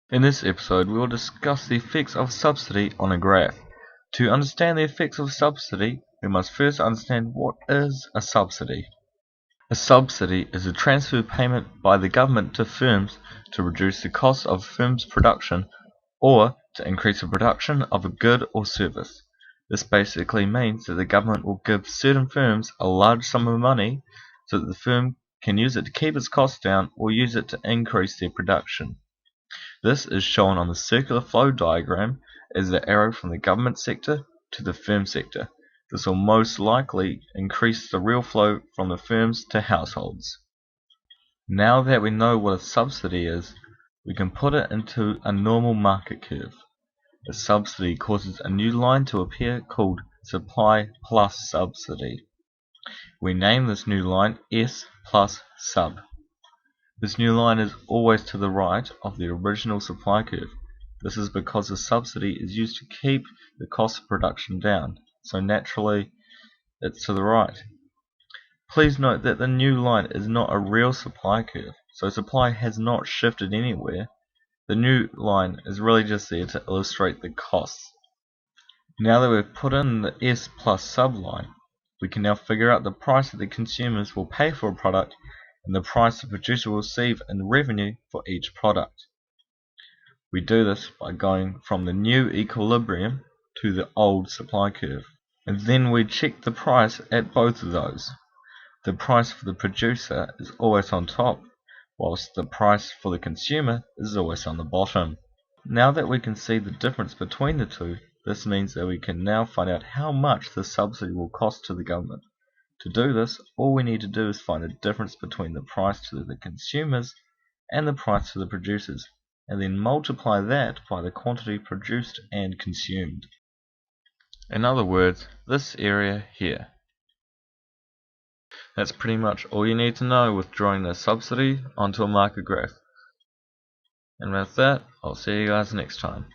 In this episode, we will discuss the effects of subsidy on a graph. To understand the effects of subsidy, we must first understand what is a subsidy. A subsidy is a transfer payment by the government to firms to reduce the cost of a firm's production or to increase the production of a good or service. This basically means that the government will give certain firms a large sum of money so that the firm can use it to keep its costs down or use it to increase their production. This is shown on the circular flow diagram as the arrow from the government sector to the firm sector. This will most likely increase the real flow from the firms to households. Now that we know what a subsidy is, we can put it into a normal market curve. A subsidy causes a new line to appear called supply plus subsidy. We name this new line S plus sub. This new line is always to the right of the original supply curve. This is because the subsidy is used to keep the cost of production down, so naturally it's to the right. Please note that the new line is not a real supply curve, so supply has not shifted anywhere. The new line is really just there to illustrate the costs. Now that we've put in the S plus sub line, we can now figure out the price that the consumers will pay for a product and the price the producer will receive in revenue for each product. We do this by going from the new equilibrium to the old supply curve, and then we check the price at both of those. The price for the producer is always on top, whilst the price for the consumer is always on the bottom. Now that we can see the difference between the two, this means that we can now find out how much the subsidy will cost to the government. To do this, all we need to do is find the difference between the price to the consumers and the price to the producers, and then multiply that by the quantity produced and consumed. In other words, this area here. That's pretty much all you need to know with drawing the subsidy onto a market graph. And with that, I'll see you guys next time.